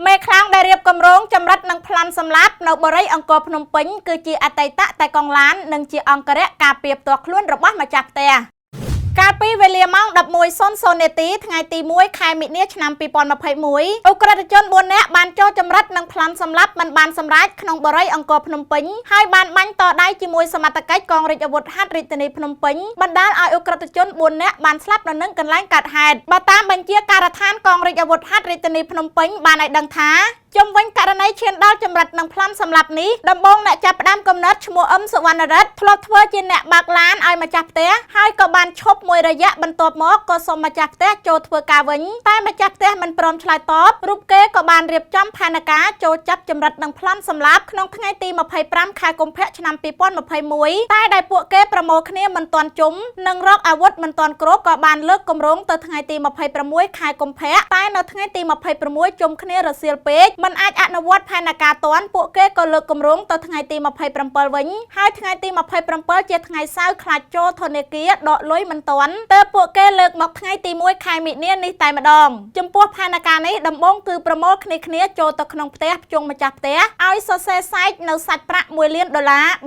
មេខ្លាំងដែលរៀបគម្រោងចម្រិតនឹងប្លន់សម្លាប់នៅបរិយាអង្គរភ្នំពេញគឺជាអតីតតែកងឡាននិងជាអង្គរៈការពារផ្ទាល់ខ្លួនរបស់ម្ចាស់ផ្ទះកាលពីវេលាម៉ោង 11:00 នាទីថ្ងៃទី 1 ខែមិនិនាឆ្នាំ 2021 អ ុក្រិតជន 4 នាក់បានចូលចម្រិតនិងប្លន់សម្លាប់មិនបានសម្រេចក្នុងបរិយាអង្គរភ្នំពេញហើយបានបាញ់តដៃជាមួយសមត្ថកិច្ចកងរាជអាវុធហត្ថរាជធានីភ្នំពេញបណ្ដាលឲ្យអ ុក្រិតជន 4 នាក់បានស្លាប់នៅនឹងកន្លែងកើតហេតុបើតាមបញ្ជាការដ្ឋានកងរាជអាវុធហត្ថរាជធានីភ្នំពេញបានឲ្យដឹងថាជំវិញករណីឈានដល់ចម្រិតនិងប្លន់សម្លាប់នេះដំបូងអ្នកចាប់ផ្ដើមកំណត់ឈ្មោះអឹមសុវណ្ណរិទ្ធធ្លាប់ធ្វើជាអ្នកបើកឡានឲ្យម្ចាស់ផ្ទះហើយក៏បានឈប់មួយរយៈបន្ទាប់មកក៏សុំម្ចាស់ផ្ទះចូលធ្វើការវិញតែម្ចាស់ផ្ទះមិនព្រមឆ្លើយតបរូបគេក៏បានរៀបចំផែនការចូលចាប់ចម្រិតនិងប្លន់សម្លាប់ក្នុងថ្ងៃទី 25 ខែកុម្ភៈឆ្នាំ 2021 តែដែលពួកគេប្រមូលគ្នាមិនទាន់ជុំនិងរកអាវុធមិនទាន់គ្រប់ក៏បានលើកគម្រោងទៅថ្ងៃទី 26 ខែកុម្ភៈតែនៅថ្ងៃទី 26 ជុំគ្នារសៀលពេកមិនអាចអនុវត្តផែនការទាន់ពួកគេក៏លើកគម្រោងទៅថ្ងៃទី 27 វិញហើយថ្ងៃទី 27 ជាថ្ងៃសៅរ៍ខ្លាចចូលធនាគារដកលុយមិនទាន់ទើបពួកគេលើកមកថ្ងៃទី 1 ខែមិនិនានេះតែម្ដងចំពោះផែនការនេះដំបូងគឺប្រមូលគ្នាចូលទៅក្នុងផ្ទះភ្ជុងម្ចាស់ផ្ទះឲ្យសរសេរសែកនៅសាច់ប្រាក់$1 លាន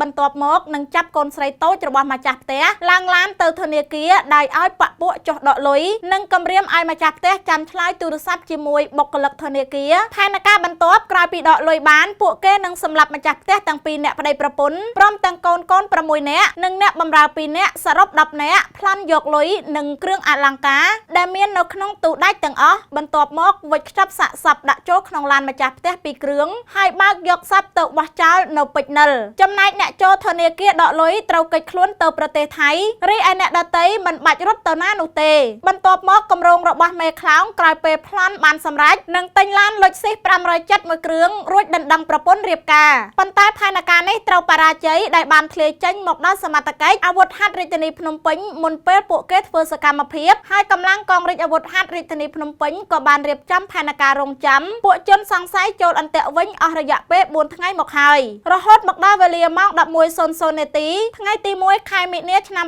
បន្ទាប់មកនឹងចាប់កូនស្រីតូចរបស់ម្ចាស់ផ្ទះឡើងឡានទៅធនាគារដោយឲ្យបពពួកចុះដកលុយនិងគម្រាមឲ្យម្ចាស់ផ្ទះចាំឆ្លើយទូរស័ព្ទជាមួយបុគ្គលិកធនាគារផែនការបន្ទាប់ក្រោយពីដកលុយបានពួកគេនឹងសម្លាប់ម្ចាស់ផ្ទះទាំងពីរនាក់ប្តីប្រពន្ធព្រមទាំងកូន6នាក់និងអ្នកបម្រើ2នាក់សរុប10នាក់ប្លន់យកលុយនិងគ្រឿងអលង្ការដែលមាននៅក្នុងទូដាច់ទាំងអស់បន្ទាប់មកវិចខ្ចប់សាកសពដាក់ចូលក្នុងឡានម្ចាស់ផ្ទះ2គ្រឿងហើយបើកយកសពទៅបោះចោលនៅពេជ្រនិលចំណែកអ្នកចូលធនាគារដកលុយត្រូវកិច្ចខ្លួនទៅប្រទេសថៃរីឯអ្នកដទៃមិនបាច់រត់ទៅណានោះទេបន្ទាប់មកគម្រោងរបស់មេខ្លោងក្រោយពេលប្លន់បានសម្រេចនឹងទិញឡានលុចស៊ីស507មួយគ្រឿងរួចដណ្ដឹងប្រពន្ធរៀបការប៉ុន្តែផែនការនេះត្រូវបរាជ័យដែលបានធ្លាយចេញមកដល់សមត្ថកិច្ចអាវុធហត្ថរាជធានីភ្នំពេញមុនពេលពួកគេធ្វើសកម្មភាពហើយកម្លាំងកងរាជអាវុធហត្ថរាជធានីភ្នំពេញក៏បានរៀបចំផែនការរងចាំពួកជនសង្ស័យចូលអន្ទាក់វិញអស់រយៈពេល4ថ្ងៃមកហើយរហូតមកដល់វេលាម៉ោង 11:00 នាទីថ្ងៃទី 1 ខែមិនិនាឆ្នាំ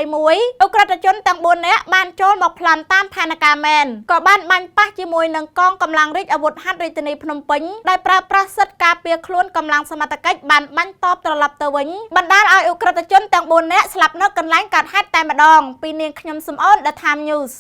2021 អ ុក្រិតជនទាំង4នាក់បានចូលមកប្លន់តាមផែនការមែនក៏បានបាញ់ប៉ះជាមួយនឹងកងកម្លាំងរាជអាវុធហត្ថរាជធានីភ្នំពេញដែលប្រើប្រាស់សិទ្ធិការពារខ្លួនកម្លាំងសមត្ថកិច្ចបានបាញ់តបត្រឡប់ទៅវិញបណ្ដាលឲ្យអ ុក្រិតជនទាំង4នាក់ស្លាប់នៅកន្លែងកើតហេតុតែម្ដងពីនាងខ្ញុំសំអូន The Time News